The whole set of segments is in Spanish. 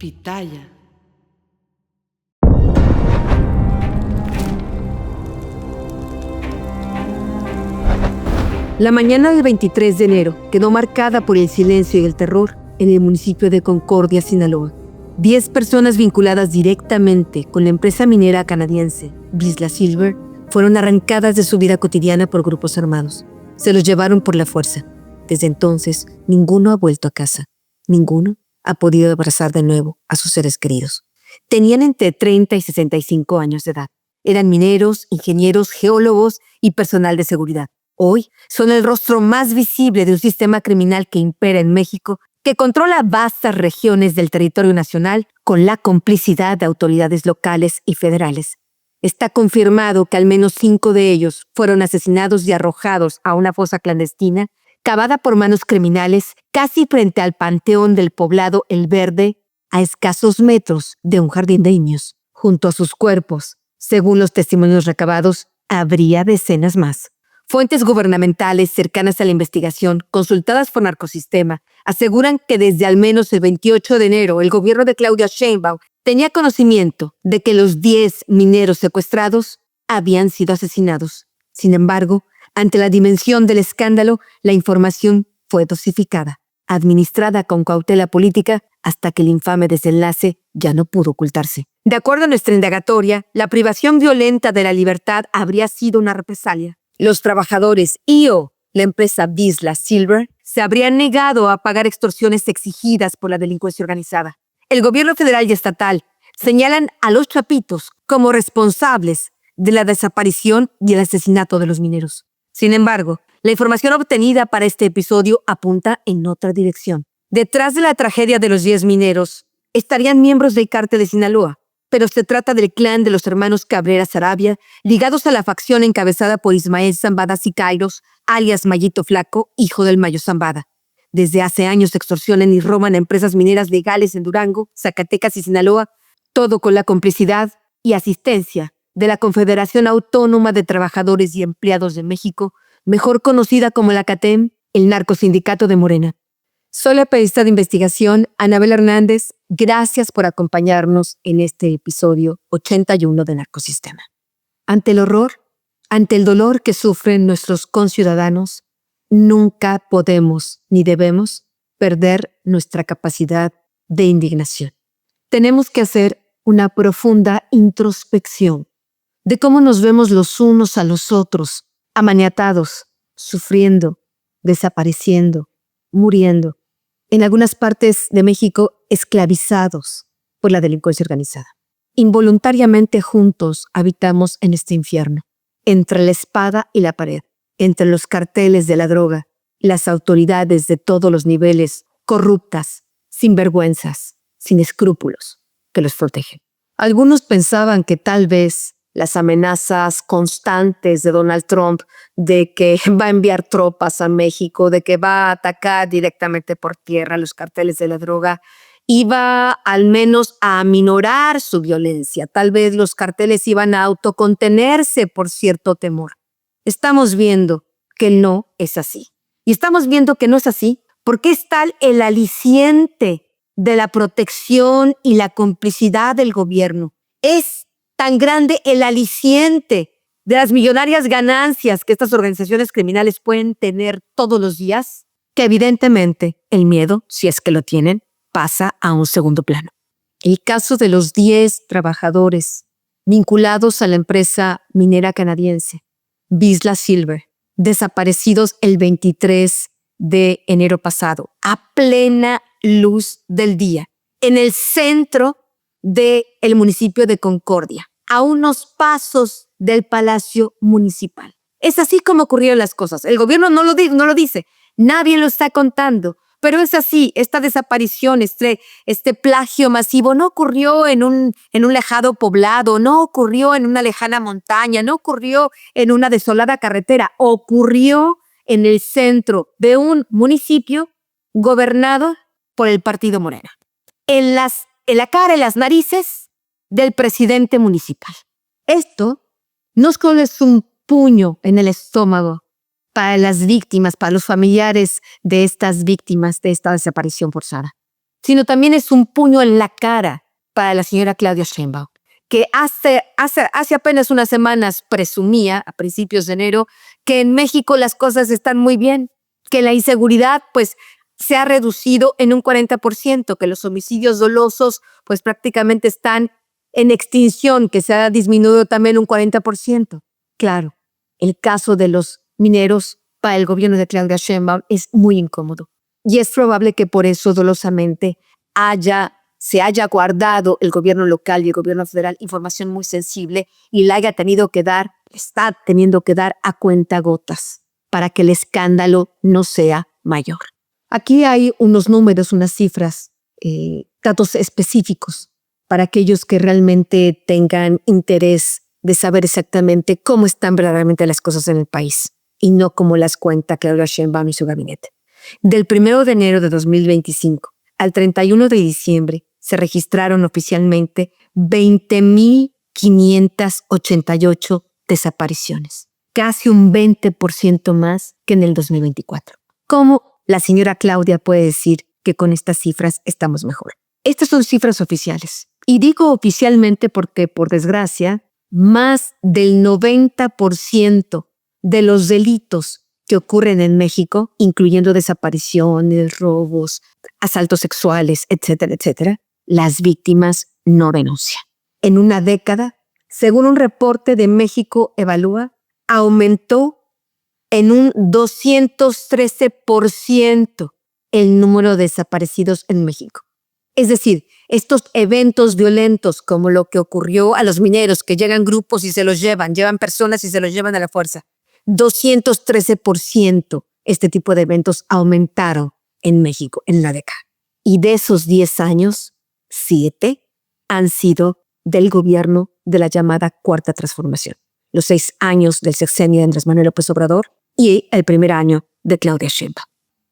Pitaya. La mañana del 23 de enero quedó marcada por el silencio y el terror en el municipio de Concordia, Sinaloa. 10 personas vinculadas directamente con la empresa minera canadiense Vizsla Silver fueron arrancadas de su vida cotidiana por grupos armados. Se los llevaron por la fuerza. Desde entonces, ninguno ha vuelto a casa. Ninguno ha podido abrazar de nuevo a sus seres queridos. Tenían entre 30 y 65 años de edad. Eran mineros, ingenieros, geólogos y personal de seguridad. Hoy son el rostro más visible de un sistema criminal que impera en México, que controla vastas regiones del territorio nacional con la complicidad de autoridades locales y federales. Está confirmado que al menos 5 de ellos fueron asesinados y arrojados a una fosa clandestina, cavada por manos criminales casi frente al panteón del poblado El Verde, a escasos metros de un jardín de niños. Junto a sus cuerpos, según los testimonios recabados, habría decenas más. Fuentes gubernamentales cercanas a la investigación, consultadas por Narcosistema, aseguran que desde al menos el 28 de enero el gobierno de Claudia Sheinbaum tenía conocimiento de que los 10 mineros secuestrados habían sido asesinados. Sin embargo, ante la dimensión del escándalo, la información fue dosificada, administrada con cautela política hasta que el infame desenlace ya no pudo ocultarse. De acuerdo a nuestra indagatoria, la privación violenta de la libertad habría sido una represalia. Los trabajadores y/o la empresa Vizsla Silver se habrían negado a pagar extorsiones exigidas por la delincuencia organizada. El gobierno federal y estatal señalan a los chapitos como responsables de la desaparición y el asesinato de los mineros. Sin embargo, la información obtenida para este episodio apunta en otra dirección. Detrás de la tragedia de los 10 mineros estarían miembros del cártel de Sinaloa, pero se trata del clan de los hermanos Cabrera Sarabia, ligados a la facción encabezada por Ismael Zambada Siqueiros, alias Mayito Flaco, hijo del Mayo Zambada. Desde hace años extorsionan y roban a empresas mineras legales en Durango, Zacatecas y Sinaloa, todo con la complicidad y asistencia de la Confederación Autónoma de Trabajadores y Empleados de México, mejor conocida como la CATEM, el narcosindicato de Morena. Soy la periodista de investigación Anabel Hernández. Gracias por acompañarnos en este episodio 81 de Narcosistema. Ante el horror, ante el dolor que sufren nuestros conciudadanos, nunca podemos ni debemos perder nuestra capacidad de indignación. Tenemos que hacer una profunda introspección de cómo nos vemos los unos a los otros, amaniatados, sufriendo, desapareciendo, muriendo. En algunas partes de México, esclavizados por la delincuencia organizada. Involuntariamente juntos habitamos en este infierno, entre la espada y la pared, entre los carteles de la droga, las autoridades de todos los niveles, corruptas, sinvergüenzas, sin escrúpulos, que los protegen. Algunos pensaban que tal vez las amenazas constantes de Donald Trump de que va a enviar tropas a México, de que va a atacar directamente por tierra los carteles de la droga, iba al menos a aminorar su violencia. Tal vez los carteles iban a autocontenerse por cierto temor. Estamos viendo que no es así. Y estamos viendo que no es así porque es tal el aliciente de la protección y la complicidad del gobierno. Es tan grande el aliciente de las millonarias ganancias que estas organizaciones criminales pueden tener todos los días, que evidentemente el miedo, si es que lo tienen, pasa a un segundo plano. El caso de los 10 trabajadores vinculados a la empresa minera canadiense Vizsla Silver, desaparecidos el 23 de enero pasado, a plena luz del día, en el centro del municipio de Concordia, a unos pasos del Palacio Municipal. Es así como ocurrieron las cosas. El gobierno no lo dice, nadie lo está contando, pero es así. Esta desaparición, este plagio masivo no ocurrió en un lejano poblado, no ocurrió en una lejana montaña, no ocurrió en una desolada carretera, ocurrió en el centro de un municipio gobernado por el partido Morena. En la cara, en las narices del presidente municipal. Esto no solo es un puño en el estómago para las víctimas, para los familiares de estas víctimas de esta desaparición forzada. sino también es un puño en la cara para la señora Claudia Sheinbaum, que hace apenas unas semanas presumía, a principios de enero, que en México las cosas están muy bien, que la inseguridad pues se ha reducido en un 40%, que los homicidios dolosos pues prácticamente están en extinción, que se ha disminuido también un 40%. Claro, el caso de los mineros para el gobierno de Claudia Sheinbaum es muy incómodo. Y es probable que por eso dolosamente se haya guardado el gobierno local y el gobierno federal información muy sensible y la está teniendo que dar a cuentagotas para que el escándalo no sea mayor. Aquí hay unos números, unas cifras, datos específicos para aquellos que realmente tengan interés de saber exactamente cómo están verdaderamente las cosas en el país y no como las cuenta Claudia Sheinbaum y su gabinete. Del 1 de enero de 2025 al 31 de diciembre se registraron oficialmente 20,588 desapariciones, casi un 20% más que en el 2024. ¿Cómo la señora Claudia puede decir que con estas cifras estamos mejor? Estas son cifras oficiales. Y digo oficialmente porque, por desgracia, más del 90% de los delitos que ocurren en México, incluyendo desapariciones, robos, asaltos sexuales, etcétera, etcétera, las víctimas no denuncian. En una década, según un reporte de México Evalúa, aumentó en un 213% el número de desaparecidos en México. Es decir, estos eventos violentos como lo que ocurrió a los mineros, que llegan grupos y se los llevan personas y se los llevan a la fuerza. 213% este tipo de eventos aumentaron en México en la década. Y de esos 10 años, 7 han sido del gobierno de la llamada Cuarta Transformación. Los 6 años del sexenio de Andrés Manuel López Obrador y el primer año de Claudia Sheinbaum.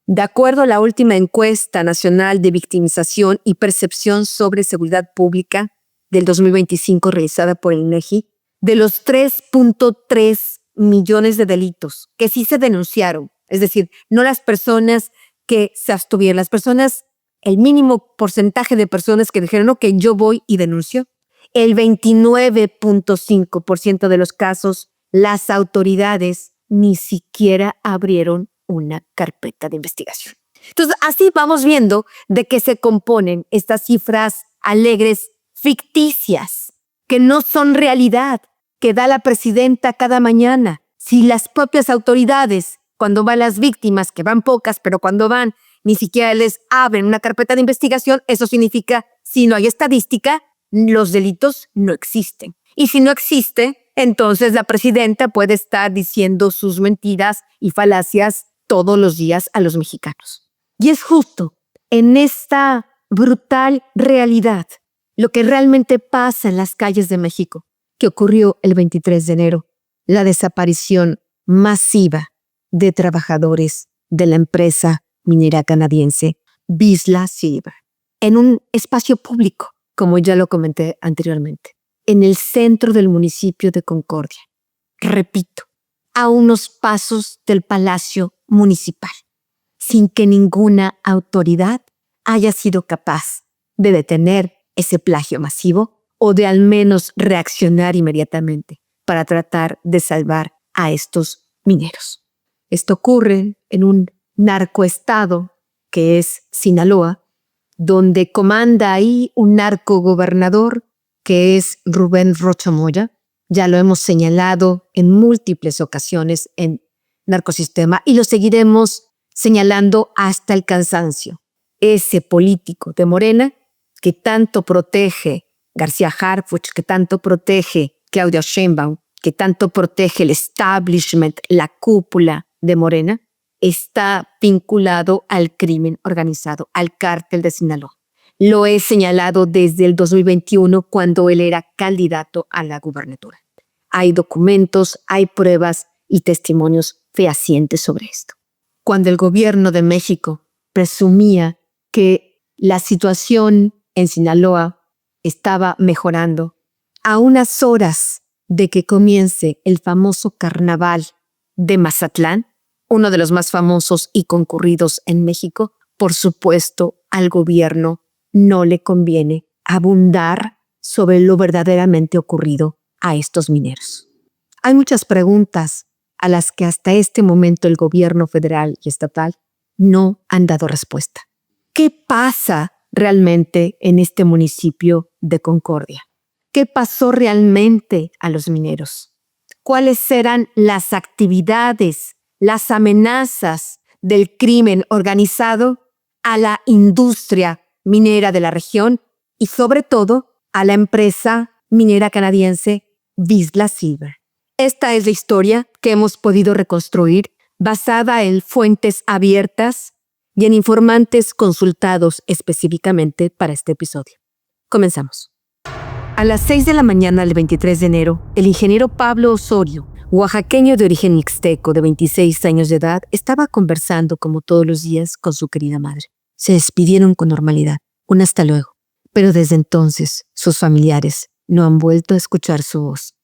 De acuerdo a la última encuesta nacional de victimización y percepción sobre seguridad pública del 2025 realizada por el INEGI, de los 3.3 millones de delitos que sí se denunciaron, es decir, no las personas que se abstuvieron, las personas, el mínimo porcentaje de personas que dijeron, ok, yo voy y denuncio, el 29.5% de los casos, las autoridades ni siquiera abrieron una carpeta de investigación. Entonces, así vamos viendo de qué se componen estas cifras alegres, ficticias, que no son realidad, que da la presidenta cada mañana. Si las propias autoridades, cuando van las víctimas, que van pocas, pero cuando van, ni siquiera les abren una carpeta de investigación, eso significa, si no hay estadística, los delitos no existen. Y si no existe, entonces la presidenta puede estar diciendo sus mentiras y falacias todos los días a los mexicanos. Y es justo en esta brutal realidad lo que realmente pasa en las calles de México, que ocurrió el 23 de enero, la desaparición masiva de trabajadores de la empresa minera canadiense Vizsla Silver, en un espacio público, como ya lo comenté anteriormente, en el centro del municipio de Concordia. Repito, a unos pasos del Palacio Municipal, sin que ninguna autoridad haya sido capaz de detener ese plagio masivo o de al menos reaccionar inmediatamente para tratar de salvar a estos mineros. Esto ocurre en un narcoestado que es Sinaloa, donde comanda ahí un narcogobernador que es Rubén Rocha Moya. Ya lo hemos señalado en múltiples ocasiones en Narcosistema y lo seguiremos señalando hasta el cansancio. Ese político de Morena que tanto protege García Harfuch, que tanto protege Claudia Sheinbaum, que tanto protege el establishment, la cúpula de Morena, está vinculado al crimen organizado, al cártel de Sinaloa. Lo he señalado desde el 2021 cuando él era candidato a la gubernatura. Hay documentos, hay pruebas y testimonios fehacientes sobre esto. Cuando el gobierno de México presumía que la situación en Sinaloa estaba mejorando, a unas horas de que comience el famoso carnaval de Mazatlán, uno de los más famosos y concurridos en México, por supuesto, al gobierno no le conviene abundar sobre lo verdaderamente ocurrido a estos mineros. Hay muchas preguntas a las que hasta este momento el gobierno federal y estatal no han dado respuesta. ¿Qué pasa realmente en este municipio de Concordia? ¿Qué pasó realmente a los mineros? ¿Cuáles eran las actividades, las amenazas del crimen organizado a la industria minera de la región y sobre todo a la empresa minera canadiense Vizsla Silver? Esta es la historia que hemos podido reconstruir basada en fuentes abiertas y en informantes consultados específicamente para este episodio. Comenzamos. A las 6 de la mañana del 23 de enero, el ingeniero Pablo Osorio, oaxaqueño de origen mixteco de 26 años de edad, estaba conversando como todos los días con su querida madre. Se despidieron con normalidad, un hasta luego, pero desde entonces sus familiares no han vuelto a escuchar su voz.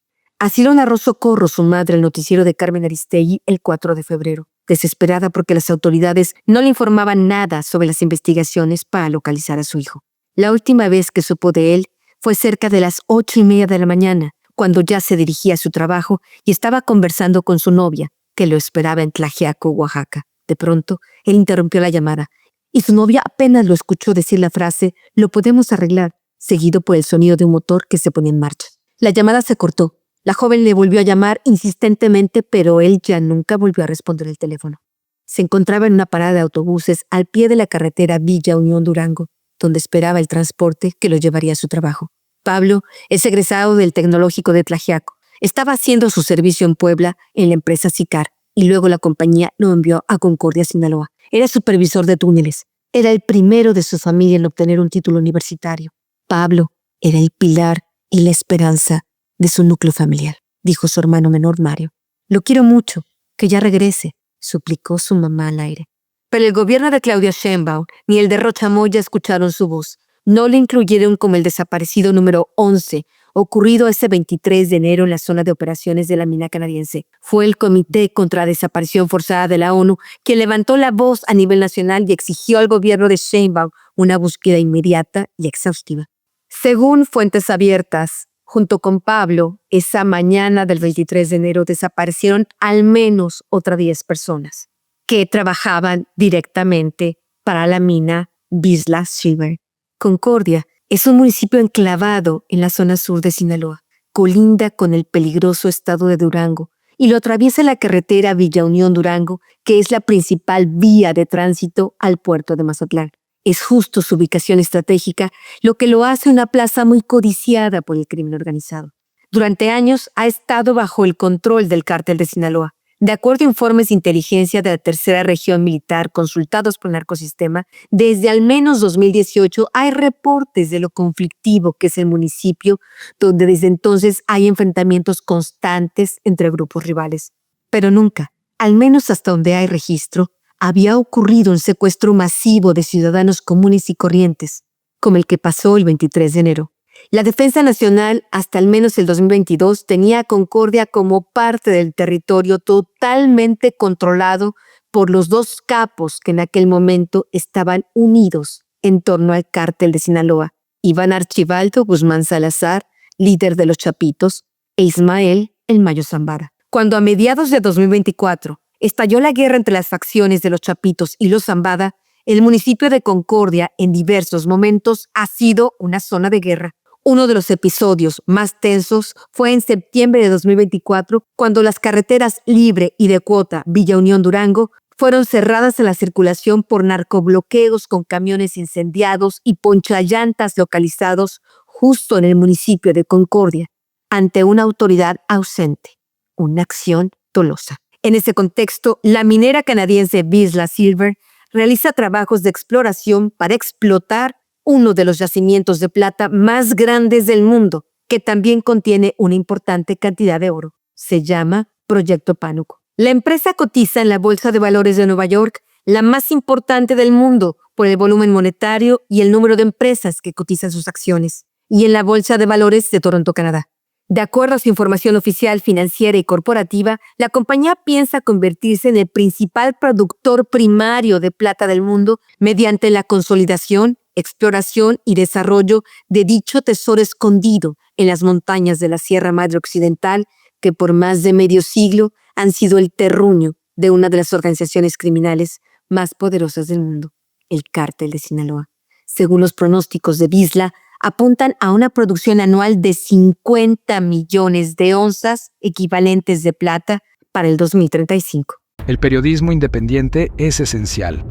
Así lo narró Socorro, su madre, al noticiero de Carmen Aristegui el 4 de febrero, desesperada porque las autoridades no le informaban nada sobre las investigaciones para localizar a su hijo. La última vez que supo de él fue cerca de las 8:30 de la mañana, cuando ya se dirigía a su trabajo y estaba conversando con su novia, que lo esperaba en Tlaxiaco, Oaxaca. De pronto, él interrumpió la llamada, y su novia apenas lo escuchó decir la frase «lo podemos arreglar», seguido por el sonido de un motor que se ponía en marcha. La llamada se cortó. La joven le volvió a llamar insistentemente, pero él ya nunca volvió a responder el teléfono. Se encontraba en una parada de autobuses al pie de la carretera Villa Unión Durango, donde esperaba el transporte que lo llevaría a su trabajo. Pablo es egresado del Tecnológico de Tlaxiaco. Estaba haciendo su servicio en Puebla en la empresa Sicar y luego la compañía lo envió a Concordia, Sinaloa. Era supervisor de túneles. Era el primero de su familia en obtener un título universitario. Pablo era el pilar y la esperanza de su núcleo familiar, dijo su hermano menor Mario. Lo quiero mucho, que ya regrese, suplicó su mamá al aire. Pero el gobierno de Claudia Sheinbaum ni el de Rocha Moya escucharon su voz. No le incluyeron como el desaparecido número 11, ocurrido ese 23 de enero en la zona de operaciones de la mina canadiense. Fue el Comité contra la Desaparición Forzada de la ONU quien levantó la voz a nivel nacional y exigió al gobierno de Sheinbaum una búsqueda inmediata y exhaustiva. Según fuentes abiertas, junto con Pablo, esa mañana del 23 de enero desaparecieron al menos otras 10 personas que trabajaban directamente para la mina Vizsla Silver. Concordia es un municipio enclavado en la zona sur de Sinaloa, colinda con el peligroso estado de Durango y lo atraviesa la carretera Villa Unión Durango, que es la principal vía de tránsito al puerto de Mazatlán. Es justo su ubicación estratégica lo que lo hace una plaza muy codiciada por el crimen organizado. Durante años ha estado bajo el control del cártel de Sinaloa. De acuerdo a informes de inteligencia de la Tercera Región Militar consultados por el Narcosistema, desde al menos 2018 hay reportes de lo conflictivo que es el municipio, donde desde entonces hay enfrentamientos constantes entre grupos rivales. Pero nunca, al menos hasta donde hay registro, había ocurrido un secuestro masivo de ciudadanos comunes y corrientes, como el que pasó el 23 de enero. La Defensa Nacional, hasta al menos el 2022, tenía a Concordia como parte del territorio totalmente controlado por los dos capos que en aquel momento estaban unidos en torno al cártel de Sinaloa, Iván Archibaldo Guzmán Salazar, líder de los Chapitos, e Ismael El Mayo Zambada. Cuando a mediados de 2024 estalló la guerra entre las facciones de los Chapitos y los Zambada, el municipio de Concordia en diversos momentos ha sido una zona de guerra. Uno de los episodios más tensos fue en septiembre de 2024, cuando las carreteras Libre y de Cuota Villa Unión Durango fueron cerradas a la circulación por narcobloqueos con camiones incendiados y ponchallantas localizados justo en el municipio de Concordia, ante una autoridad ausente. Una acción dolosa. En ese contexto, la minera canadiense Vizsla Silver realiza trabajos de exploración para explotar uno de los yacimientos de plata más grandes del mundo, que también contiene una importante cantidad de oro. Se llama Proyecto Pánuco. La empresa cotiza en la Bolsa de Valores de Nueva York, la más importante del mundo por el volumen monetario y el número de empresas que cotizan sus acciones, y en la Bolsa de Valores de Toronto, Canadá. De acuerdo a su información oficial financiera y corporativa, la compañía piensa convertirse en el principal productor primario de plata del mundo mediante la consolidación, exploración y desarrollo de dicho tesoro escondido en las montañas de la Sierra Madre Occidental, que por más de medio siglo han sido el terruño de una de las organizaciones criminales más poderosas del mundo, el Cártel de Sinaloa. Según los pronósticos de Bisla, apuntan a una producción anual de 50 millones de onzas equivalentes de plata para el 2035. El periodismo independiente es esencial.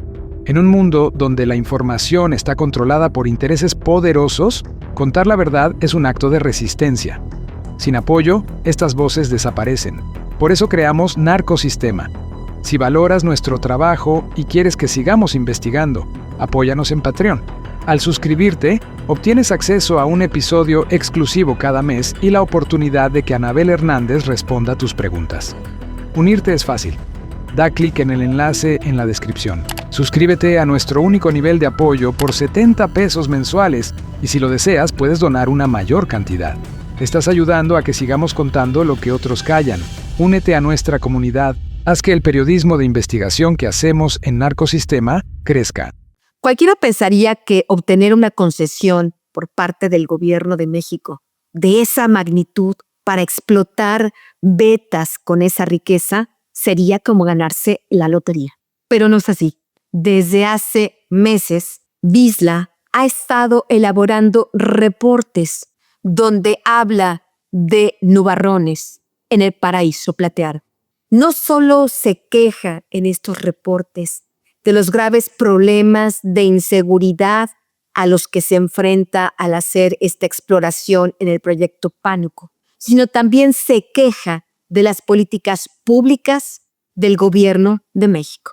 En un mundo donde la información está controlada por intereses poderosos, contar la verdad es un acto de resistencia. Sin apoyo, estas voces desaparecen. Por eso creamos Narcosistema. Si valoras nuestro trabajo y quieres que sigamos investigando, apóyanos en Patreon. Al suscribirte, obtienes acceso a un episodio exclusivo cada mes y la oportunidad de que Anabel Hernández responda tus preguntas. Unirte es fácil. Da clic en el enlace en la descripción. Suscríbete a nuestro único nivel de apoyo por 70 pesos mensuales y si lo deseas puedes donar una mayor cantidad. Estás ayudando a que sigamos contando lo que otros callan. Únete a nuestra comunidad. Haz que el periodismo de investigación que hacemos en Narcosistema crezca. Cualquiera pensaría que obtener una concesión por parte del gobierno de México de esa magnitud para explotar vetas con esa riqueza sería como ganarse la lotería. Pero no es así. Desde hace meses, Bisla ha estado elaborando reportes donde habla de nubarrones en el paraíso plateado. No solo se queja en estos reportes de los graves problemas de inseguridad a los que se enfrenta al hacer esta exploración en el proyecto Pánuco, sino también se queja de las políticas públicas del gobierno de México.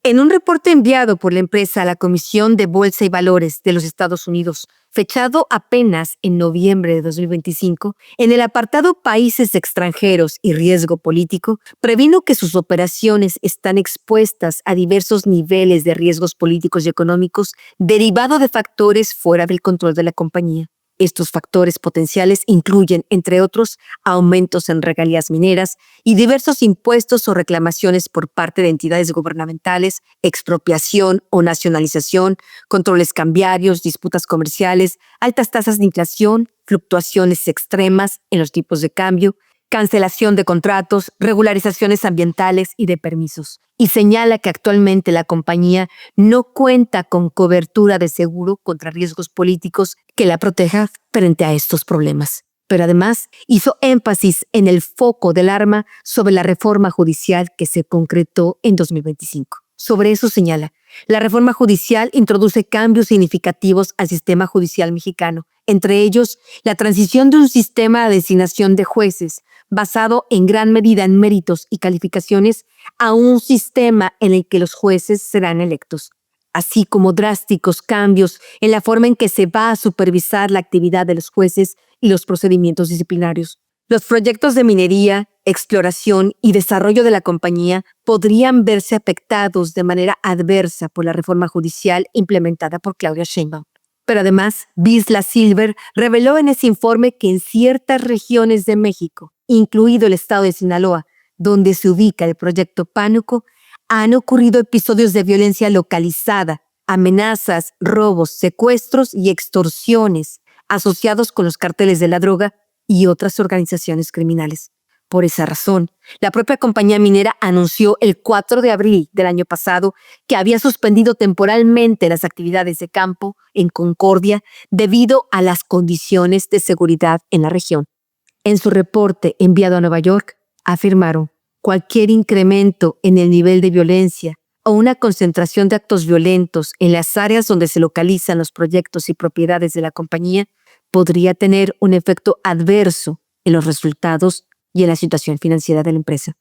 En un reporte enviado por la empresa a la Comisión de Bolsa y Valores de los Estados Unidos, fechado apenas en noviembre de 2025, en el apartado Países extranjeros y riesgo político, previno que sus operaciones están expuestas a diversos niveles de riesgos políticos y económicos derivado de factores fuera del control de la compañía. Estos factores potenciales incluyen, entre otros, aumentos en regalías mineras y diversos impuestos o reclamaciones por parte de entidades gubernamentales, expropiación o nacionalización, controles cambiarios, disputas comerciales, altas tasas de inflación, fluctuaciones extremas en los tipos de cambio, cancelación de contratos, regularizaciones ambientales y de permisos. Y señala que actualmente la compañía no cuenta con cobertura de seguro contra riesgos políticos que la proteja frente a estos problemas. Pero además hizo énfasis en el foco del arma sobre la reforma judicial que se concretó en 2025. Sobre eso señala, la reforma judicial introduce cambios significativos al sistema judicial mexicano, entre ellos la transición de un sistema de designación de jueces basado en gran medida en méritos y calificaciones a un sistema en el que los jueces serán electos, así como drásticos cambios en la forma en que se va a supervisar la actividad de los jueces y los procedimientos disciplinarios. Los proyectos de minería, exploración y desarrollo de la compañía podrían verse afectados de manera adversa por la reforma judicial implementada por Claudia Sheinbaum. Pero además, Bisla Silver reveló en ese informe que en ciertas regiones de México, incluido el estado de Sinaloa, donde se ubica el proyecto Pánuco, han ocurrido episodios de violencia localizada, amenazas, robos, secuestros y extorsiones asociados con los cárteles de la droga y otras organizaciones criminales. Por esa razón, la propia compañía minera anunció el 4 de abril del año pasado que había suspendido temporalmente las actividades de campo en Concordia debido a las condiciones de seguridad en la región. En su reporte enviado a Nueva York, afirmaron: cualquier incremento en el nivel de violencia o una concentración de actos violentos en las áreas donde se localizan los proyectos y propiedades de la compañía podría tener un efecto adverso en los resultados y en la situación financiera de la empresa.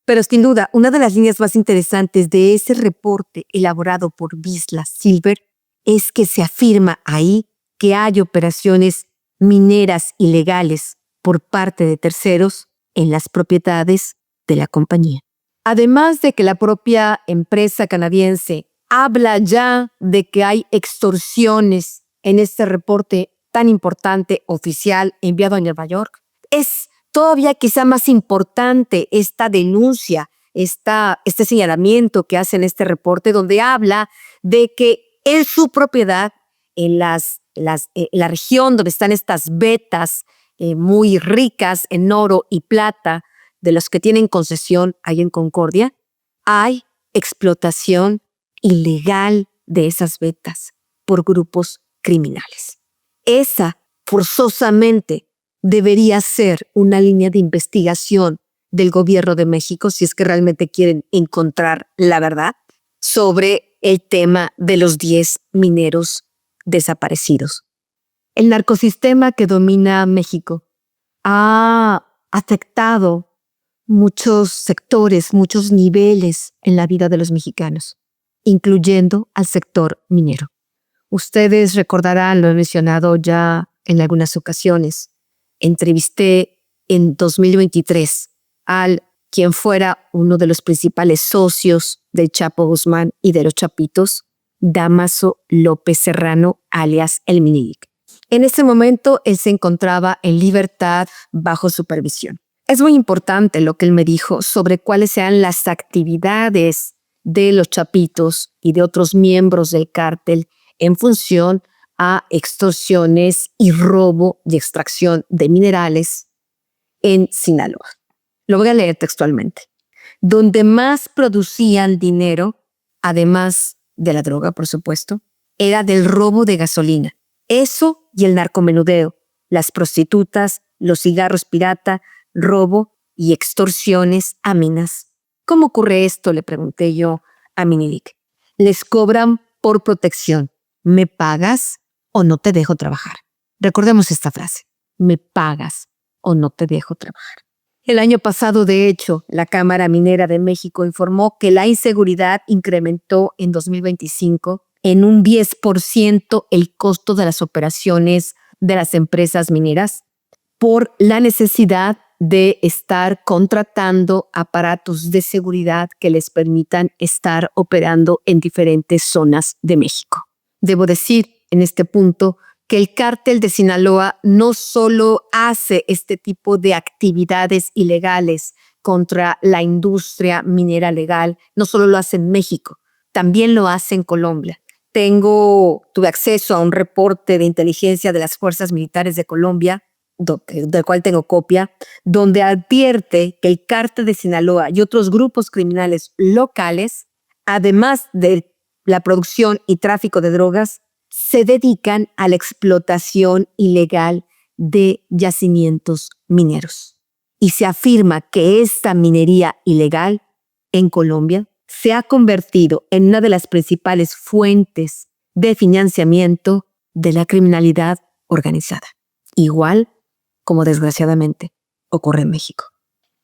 Pero sin duda, una de las líneas más interesantes de ese reporte elaborado por Bisla Silver es que se afirma ahí que hay operaciones mineras ilegales por parte de terceros en las propiedades de la compañía. Además de que la propia empresa canadiense habla ya de que hay extorsiones en este reporte tan importante oficial enviado a Nueva York, es todavía quizá más importante esta denuncia, este señalamiento que hace en este reporte, donde habla de que en su propiedad, en la región donde están estas vetas muy ricas en oro y plata, de los que tienen concesión ahí en Concordia, hay explotación ilegal de esas vetas por grupos criminales. Esa forzosamente debería ser una línea de investigación del gobierno de México si es que realmente quieren encontrar la verdad sobre el tema de los 10 mineros desaparecidos. El narcosistema que domina México ha afectado muchos sectores, muchos niveles en la vida de los mexicanos, incluyendo al sector minero. Ustedes recordarán, lo he mencionado ya en algunas ocasiones, entrevisté en 2023 al quien fuera uno de los principales socios del Chapo Guzmán y de los Chapitos, Dámaso López Serrano, alias El Minilic. En ese momento él se encontraba en libertad bajo supervisión. Es muy importante lo que él me dijo sobre cuáles sean las actividades de los Chapitos y de otros miembros del cártel en función a extorsiones y robo y extracción de minerales en Sinaloa. Lo voy a leer textualmente. Donde más producían dinero, además de la droga, por supuesto, era del robo de gasolina. Eso y el narcomenudeo, las prostitutas, los cigarros pirata, robo y extorsiones a minas. ¿Cómo ocurre esto?, le pregunté yo a Minilic. Les cobran por protección. ¿Me pagas o no te dejo trabajar? Recordemos esta frase. ¿Me pagas o no te dejo trabajar? El año pasado, de hecho, la Cámara Minera de México informó que la inseguridad incrementó en 2025 en un 10% el costo de las operaciones de las empresas mineras por la necesidad de estar contratando aparatos de seguridad que les permitan estar operando en diferentes zonas de México. Debo decir en este punto que el cártel de Sinaloa no solo hace este tipo de actividades ilegales contra la industria minera legal, no solo lo hace en México, también lo hace en Colombia. Tuve acceso a un reporte de inteligencia de las fuerzas militares de Colombia, del cual tengo copia, donde advierte que el cártel de Sinaloa y otros grupos criminales locales, además de la producción y tráfico de drogas, se dedican a la explotación ilegal de yacimientos mineros. Y se afirma que esta minería ilegal en Colombia se ha convertido en una de las principales fuentes de financiamiento de la criminalidad organizada, igual como desgraciadamente ocurre en México.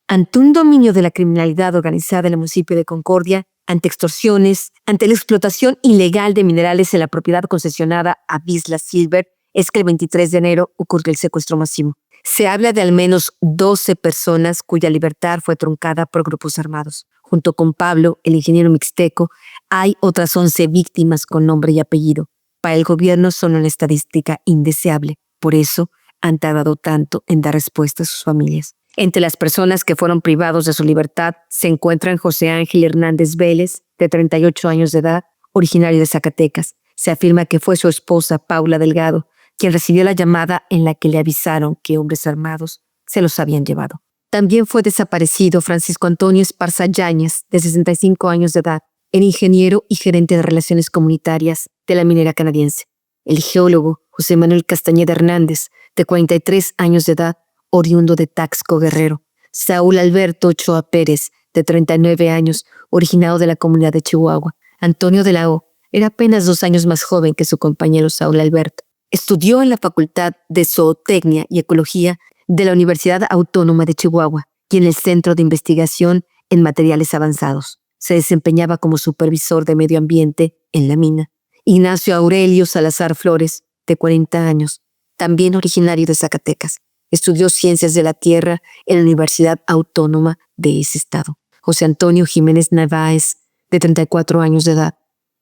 Ante un dominio de la criminalidad organizada en el municipio de Concordia, ante extorsiones, ante la explotación ilegal de minerales en la propiedad concesionada a Vizsla Silver, es que el 23 de enero ocurrió el secuestro masivo. Se habla de al menos 12 personas cuya libertad fue truncada por grupos armados. Junto con Pablo, el ingeniero mixteco, hay otras 11 víctimas con nombre y apellido. Para el gobierno son una estadística indeseable. Por eso han tardado tanto en dar respuesta a sus familias. Entre las personas que fueron privados de su libertad se encuentran José Ángel Hernández Vélez, de 38 años de edad, originario de Zacatecas. Se afirma que fue su esposa, Paula Delgado, quien recibió la llamada en la que le avisaron que hombres armados se los habían llevado. También fue desaparecido Francisco Antonio Esparza Yáñez, de 65 años de edad, el ingeniero y gerente de relaciones comunitarias de la minera canadiense. El geólogo José Manuel Castañeda Hernández, de 43 años de edad, oriundo de Taxco, Guerrero. Saúl Alberto Ochoa Pérez, de 39 años, originado de la comunidad de Chihuahua. Antonio de la O era apenas 2 años más joven que su compañero Saúl Alberto. Estudió en la Facultad de Zootecnia y Ecología de la Universidad Autónoma de Chihuahua y en el Centro de Investigación en Materiales Avanzados. Se desempeñaba como supervisor de medio ambiente en la mina. Ignacio Aurelio Salazar Flores, de 40 años, también originario de Zacatecas. Estudió Ciencias de la Tierra en la Universidad Autónoma de ese estado. José Antonio Jiménez Narváez, de 34 años de edad,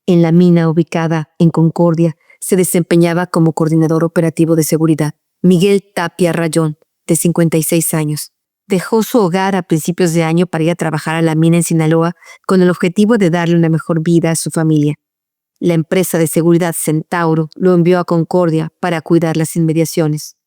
en la mina ubicada en Concordia, se desempeñaba como coordinador operativo de seguridad. Miguel Tapia Rayón, de 56 años. Dejó su hogar a principios de año para ir a trabajar a la mina en Sinaloa con el objetivo de darle una mejor vida a su familia. La empresa de seguridad Centauro lo envió a Concordia para cuidar las inmediaciones.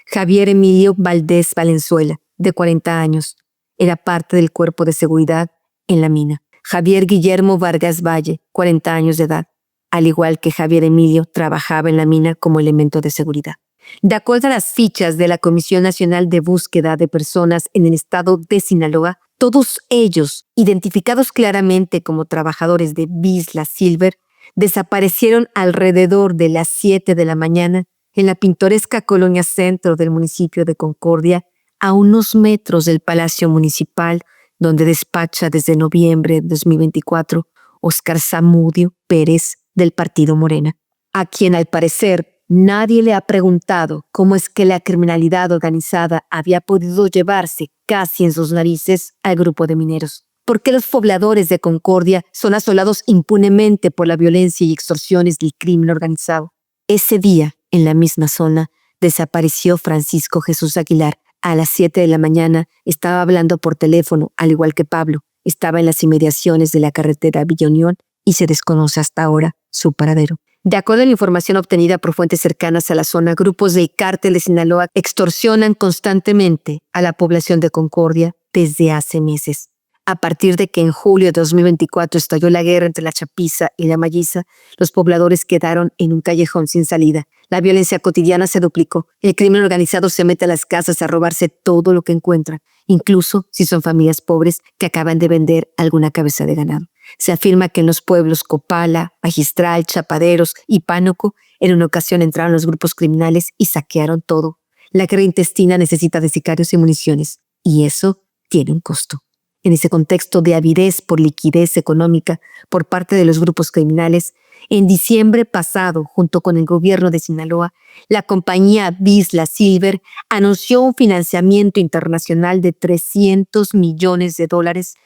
Javier Emilio Valdés Valenzuela, de 40 años, era parte del cuerpo de seguridad en la mina. Javier Guillermo Vargas Valle, 40 años de edad, al igual que Javier Emilio, trabajaba en la mina como elemento de seguridad. De acuerdo a las fichas de la Comisión Nacional de Búsqueda de Personas en el estado de Sinaloa, todos ellos, identificados claramente como trabajadores de Vizsla Silver, desaparecieron alrededor de las 7 de la mañana en la pintoresca colonia centro del municipio de Concordia, a unos metros del Palacio Municipal, donde despacha desde noviembre de 2024 Óscar Zamudio Pérez del Partido Morena, a quien al parecer nadie le ha preguntado cómo es que la criminalidad organizada había podido llevarse casi en sus narices al grupo de mineros. ¿Por qué los pobladores de Concordia son asolados impunemente por la violencia y extorsiones del crimen organizado? Ese día, en la misma zona, desapareció Francisco Jesús Aguilar. A las 7 de la mañana estaba hablando por teléfono, al igual que Pablo. Estaba en las inmediaciones de la carretera Villa Unión y se desconoce hasta ahora su paradero. De acuerdo a la información obtenida por fuentes cercanas a la zona, grupos del cártel de Sinaloa extorsionan constantemente a la población de Concordia desde hace meses. A partir de que en julio de 2024 estalló la guerra entre la Chapiza y la Malliza, los pobladores quedaron en un callejón sin salida. La violencia cotidiana se duplicó. El crimen organizado se mete a las casas a robarse todo lo que encuentran, incluso si son familias pobres que acaban de vender alguna cabeza de ganado. Se afirma que en los pueblos Copala, Magistral, Chapaderos y Pánuco, en una ocasión entraron los grupos criminales y saquearon todo. La guerra intestina necesita de sicarios y municiones, y eso tiene un costo. En ese contexto de avidez por liquidez económica por parte de los grupos criminales, en diciembre pasado, junto con el gobierno de Sinaloa, la compañía Vizsla Silver anunció un financiamiento internacional de $300 millones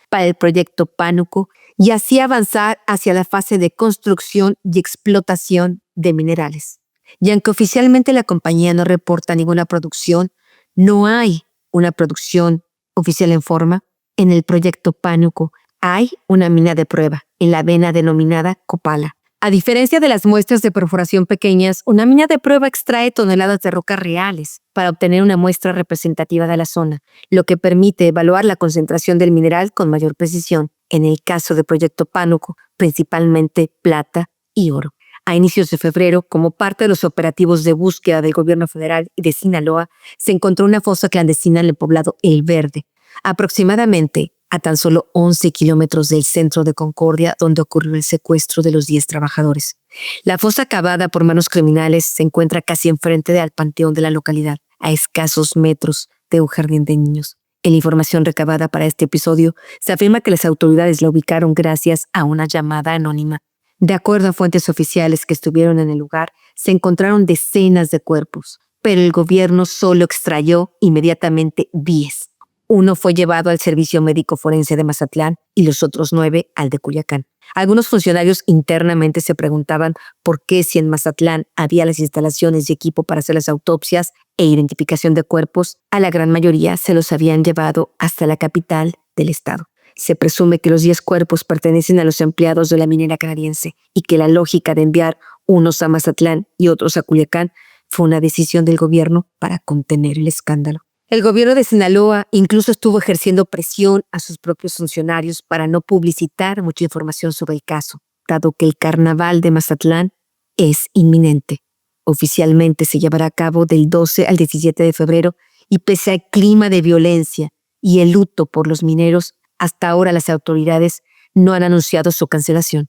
para el proyecto Pánuco y así avanzar hacia la fase de construcción y explotación de minerales. Y aunque oficialmente la compañía no reporta ninguna producción, no hay una producción oficial en forma. En el proyecto Pánuco hay una mina de prueba en la vena denominada Copala. A diferencia de las muestras de perforación pequeñas, una mina de prueba extrae toneladas de rocas reales para obtener una muestra representativa de la zona, lo que permite evaluar la concentración del mineral con mayor precisión. En el caso del proyecto Pánuco, principalmente plata y oro. A inicios de febrero, como parte de los operativos de búsqueda del gobierno federal y de Sinaloa, se encontró una fosa clandestina en el poblado El Verde, aproximadamente a tan solo 11 kilómetros del centro de Concordia, donde ocurrió el secuestro de los 10 trabajadores. La fosa cavada por manos criminales se encuentra casi enfrente del panteón de la localidad, a escasos metros de un jardín de niños. En la información recabada para este episodio, se afirma que las autoridades la ubicaron gracias a una llamada anónima. De acuerdo a fuentes oficiales que estuvieron en el lugar, se encontraron decenas de cuerpos, pero el gobierno solo extrayó inmediatamente 10. Uno fue llevado al Servicio Médico Forense de Mazatlán y los otros 9 al de Culiacán. Algunos funcionarios internamente se preguntaban por qué, si en Mazatlán había las instalaciones y equipo para hacer las autopsias e identificación de cuerpos, a la gran mayoría se los habían llevado hasta la capital del estado. Se presume que los 10 cuerpos pertenecen a los empleados de la minera canadiense y que la lógica de enviar unos a Mazatlán y otros a Culiacán fue una decisión del gobierno para contener el escándalo. El gobierno de Sinaloa incluso estuvo ejerciendo presión a sus propios funcionarios para no publicitar mucha información sobre el caso, dado que el carnaval de Mazatlán es inminente. Oficialmente se llevará a cabo del 12 al 17 de febrero y pese al clima de violencia y el luto por los mineros, hasta ahora las autoridades no han anunciado su cancelación.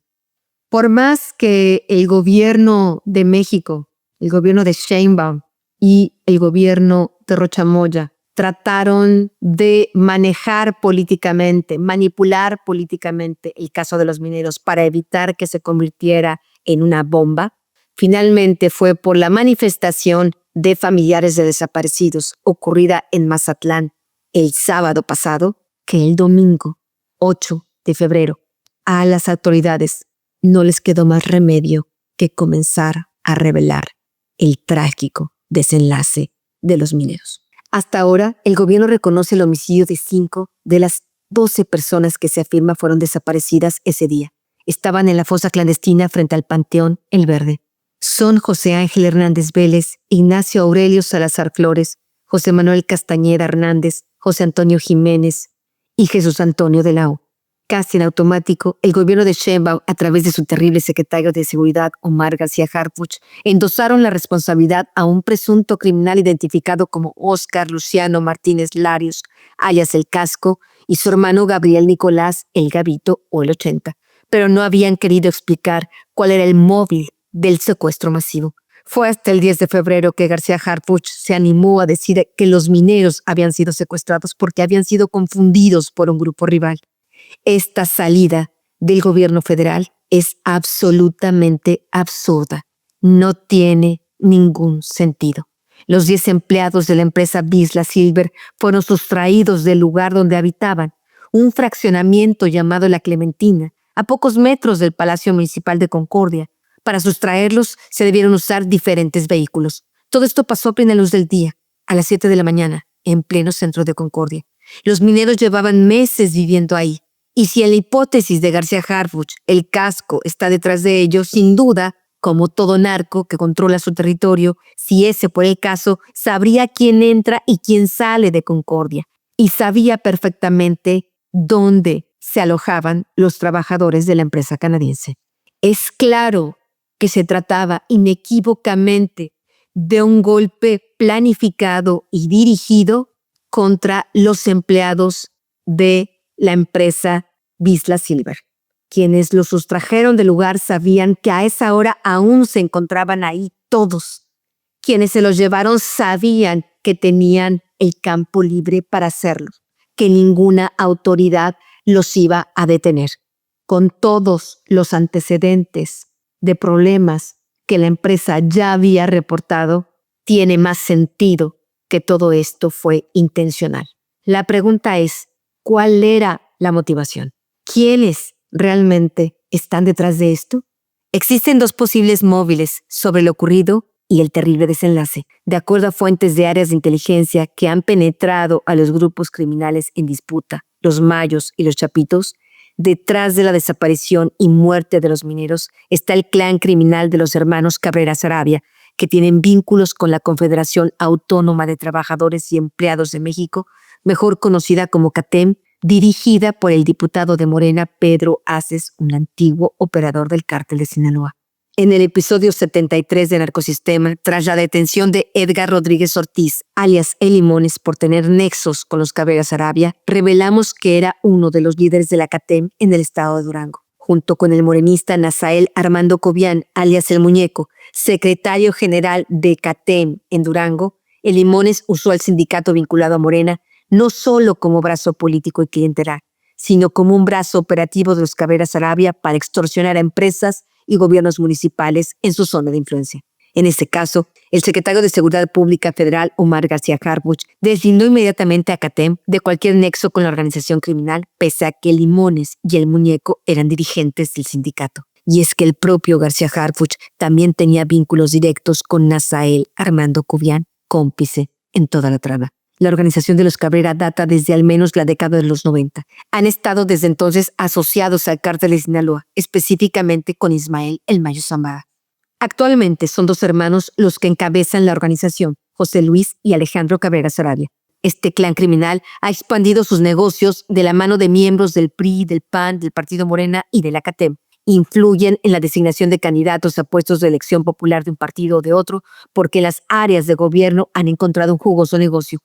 Por más que el gobierno de México, el gobierno de Sheinbaum y el gobierno de Rocha Moya trataron de manejar políticamente, manipular políticamente el caso de los mineros para evitar que se convirtiera en una bomba, finalmente fue por la manifestación de familiares de desaparecidos ocurrida en Mazatlán el sábado pasado que el domingo 8 de febrero a las autoridades no les quedó más remedio que comenzar a revelar el trágico desenlace de los mineros. Hasta ahora, el gobierno reconoce el homicidio de 5 de las 12 personas que se afirma fueron desaparecidas ese día. Estaban en la fosa clandestina frente al Panteón El Verde. Son José Ángel Hernández Vélez, Ignacio Aurelio Salazar Flores, José Manuel Castañeda Hernández, José Antonio Jiménez y Jesús Antonio de la O. Casi en automático, el gobierno de Sheinbaum, a través de su terrible secretario de Seguridad, Omar García Harfuch, endosaron la responsabilidad a un presunto criminal identificado como Óscar Luciano Martínez Larios, alias El Casco, y su hermano Gabriel Nicolás El Gabito o el 80, pero no habían querido explicar cuál era el móvil del secuestro masivo. Fue hasta el 10 de febrero que García Harfuch se animó a decir que los mineros habían sido secuestrados porque habían sido confundidos por un grupo rival. Esta salida del gobierno federal es absolutamente absurda. No tiene ningún sentido. Los 10 empleados de la empresa Bisla Silver fueron sustraídos del lugar donde habitaban, un fraccionamiento llamado La Clementina, a pocos metros del Palacio Municipal de Concordia. Para sustraerlos se debieron usar diferentes vehículos. Todo esto pasó a plena luz del día, a las 7 de la mañana, en pleno centro de Concordia. Los mineros llevaban meses viviendo ahí. Y si en la hipótesis de García Harfuch el Casco está detrás de ellos, sin duda, como todo narco que controla su territorio, si ese fuera el caso, sabría quién entra y quién sale de Concordia. Y sabía perfectamente dónde se alojaban los trabajadores de la empresa canadiense. Es claro que se trataba inequívocamente de un golpe planificado y dirigido contra los empleados de la empresa Bisla Silver. Quienes los sustrajeron del lugar sabían que a esa hora aún se encontraban ahí todos. Quienes se los llevaron sabían que tenían el campo libre para hacerlo, que ninguna autoridad los iba a detener. Con todos los antecedentes de problemas que la empresa ya había reportado, tiene más sentido que todo esto fue intencional. La pregunta es, ¿cuál era la motivación? ¿Quiénes realmente están detrás de esto? Existen 2 posibles móviles sobre lo ocurrido y el terrible desenlace. De acuerdo a fuentes de áreas de inteligencia que han penetrado a los grupos criminales en disputa, los Mayos y los Chapitos, detrás de la desaparición y muerte de los mineros está el clan criminal de los hermanos Cabrera Saravia, que tienen vínculos con la Confederación Autónoma de Trabajadores y Empleados de México, mejor conocida como CATEM, dirigida por el diputado de Morena Pedro Aces, un antiguo operador del cártel de Sinaloa. En el episodio 73 de Narcosistema, tras la detención de Edgar Rodríguez Ortiz, alias El Limones, por tener nexos con los Cabrera Saravia, revelamos que era uno de los líderes de la CATEM en el estado de Durango. Junto con el morenista Nazael Armando Cobian, alias El Muñeco, secretario general de CATEM en Durango, El Limones usó al sindicato vinculado a Morena no solo como brazo político y clientelar, sino como un brazo operativo de los Cabrera Saravia para extorsionar a empresas y gobiernos municipales en su zona de influencia. En este caso, el secretario de Seguridad Pública Federal, Omar García Harfuch, deslindó inmediatamente a CATEM de cualquier nexo con la organización criminal, pese a que Limones y El Muñeco eran dirigentes del sindicato. Y es que el propio García Harfuch también tenía vínculos directos con Nazael Armando Cobian, cómplice en toda la trama. La organización de los Cabrera data desde al menos la década de los 90. Han estado desde entonces asociados al cártel de Sinaloa, específicamente con Ismael El Mayo Zambada. Actualmente son 2 hermanos los que encabezan la organización, José Luis y Alejandro Cabrera Saravia. Este clan criminal ha expandido sus negocios de la mano de miembros del PRI, del PAN, del Partido Morena y de la CATEM. Influyen en la designación de candidatos a puestos de elección popular de un partido o de otro, porque las áreas de gobierno han encontrado un jugoso negocio.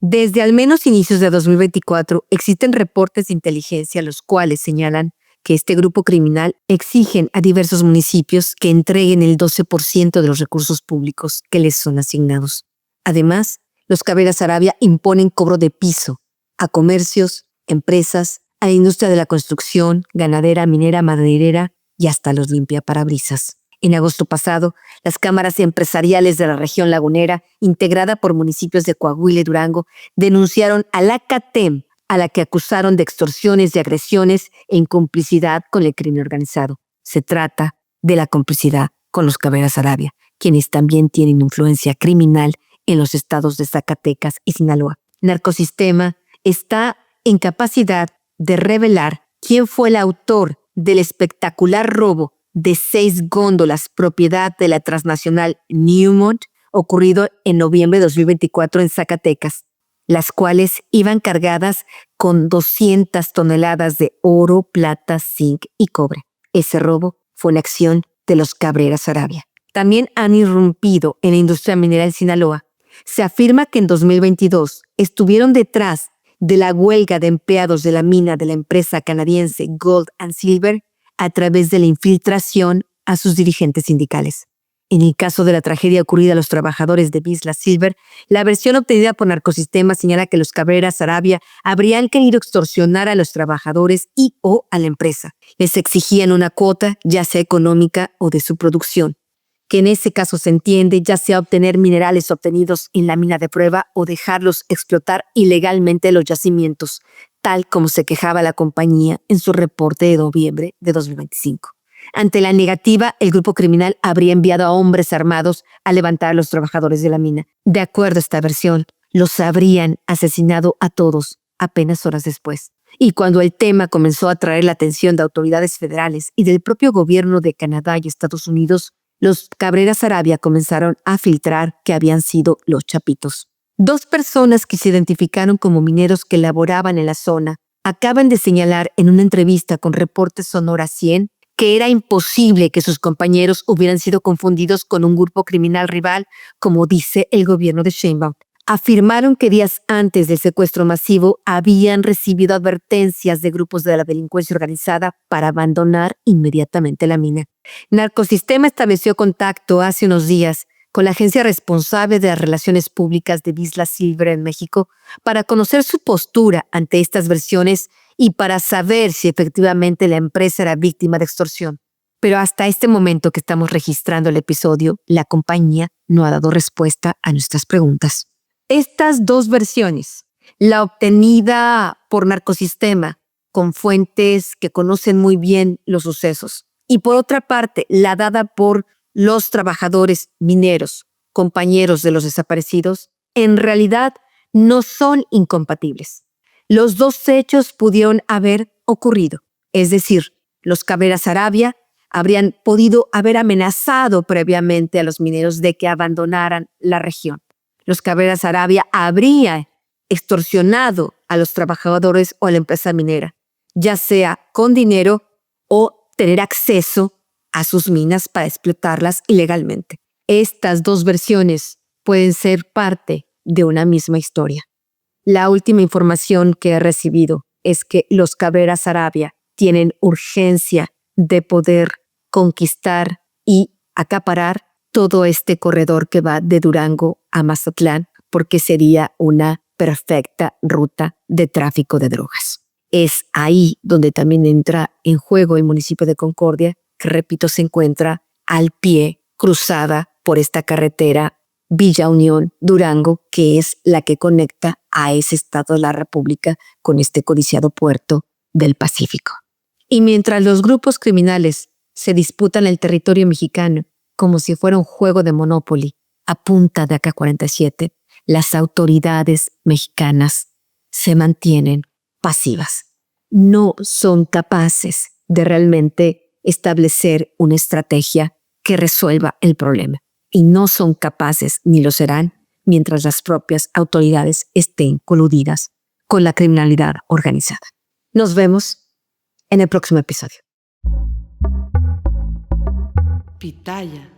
Desde al menos inicios de 2024 existen reportes de inteligencia los cuales señalan que este grupo criminal exigen a diversos municipios que entreguen el 12% de los recursos públicos que les son asignados. Además, los Cabrera Saravia imponen cobro de piso a comercios, empresas, a la industria de la construcción, ganadera, minera, maderera y hasta los limpiaparabrisas. En agosto pasado, las cámaras empresariales de la región lagunera, integrada por municipios de Coahuila y Durango, denunciaron a la CATEM, a la que acusaron de extorsiones y agresiones en complicidad con el crimen organizado. Se trata de la complicidad con los Cabrera Saravia, quienes también tienen influencia criminal en los estados de Zacatecas y Sinaloa. Narcosistema está en capacidad de revelar quién fue el autor del espectacular robo de 6 góndolas propiedad de la transnacional Newmont ocurrido en noviembre de 2024 en Zacatecas, las cuales iban cargadas con 200 toneladas de oro, plata, zinc y cobre. Ese robo fue una acción de los Cabrera Saravia. También han irrumpido en la industria minera en Sinaloa. Se afirma que en 2022 estuvieron detrás de la huelga de empleados de la mina de la empresa canadiense Gold and Silver a través de la infiltración a sus dirigentes sindicales. En el caso de la tragedia ocurrida a los trabajadores de Vizsla Silver, la versión obtenida por Narcosistema señala que los Cabrera Saravia habrían querido extorsionar a los trabajadores y o a la empresa. Les exigían una cuota, ya sea económica o de su producción, que en ese caso se entiende ya sea obtener minerales obtenidos en la mina de prueba o dejarlos explotar ilegalmente los yacimientos, tal como se quejaba la compañía en su reporte de noviembre de 2025. Ante la negativa, el grupo criminal habría enviado a hombres armados a levantar a los trabajadores de la mina. De acuerdo a esta versión, los habrían asesinado a todos apenas horas después. Y cuando el tema comenzó a atraer la atención de autoridades federales y del propio gobierno de Canadá y Estados Unidos, los Cabrera Saravia comenzaron a filtrar que habían sido los Chapitos. 2 personas que se identificaron como mineros que laboraban en la zona acaban de señalar en una entrevista con Reportes Sonora 100 que era imposible que sus compañeros hubieran sido confundidos con un grupo criminal rival, como dice el gobierno de Sheinbaum. Afirmaron que días antes del secuestro masivo habían recibido advertencias de grupos de la delincuencia organizada para abandonar inmediatamente la mina. Narcosistema estableció contacto hace unos días con la agencia responsable de las relaciones públicas de Vizsla Silver en México para conocer su postura ante estas versiones y para saber si efectivamente la empresa era víctima de extorsión. Pero hasta este momento que estamos registrando el episodio, la compañía no ha dado respuesta a nuestras preguntas. Estas 2 versiones, la obtenida por Narcosistema con fuentes que conocen muy bien los sucesos, y por otra parte, la dada por los trabajadores mineros, compañeros de los desaparecidos, en realidad no son incompatibles. Los 2 hechos pudieron haber ocurrido, es decir, los Cabrera Saravia habrían podido haber amenazado previamente a los mineros de que abandonaran la región. Los Cabrera Saravia habrían extorsionado a los trabajadores o a la empresa minera, ya sea con dinero o tener acceso a sus minas para explotarlas ilegalmente. Estas 2 versiones pueden ser parte de una misma historia. La última información que he recibido es que los Cabrera Saravia tienen urgencia de poder conquistar y acaparar todo este corredor que va de Durango a Mazatlán, porque sería una perfecta ruta de tráfico de drogas. Es ahí donde también entra en juego el municipio de Concordia, que repito, se encuentra al pie, cruzada por esta carretera Villa Unión, Durango, que es la que conecta a ese estado de la República con este codiciado puerto del Pacífico. Y mientras los grupos criminales se disputan el territorio mexicano como si fuera un juego de Monopoly a punta de AK-47, las autoridades mexicanas se mantienen pasivas. No son capaces de realmente establecer una estrategia que resuelva el problema. Y no son capaces, ni lo serán, mientras las propias autoridades estén coludidas con la criminalidad organizada. Nos vemos en el próximo episodio. Pitaya.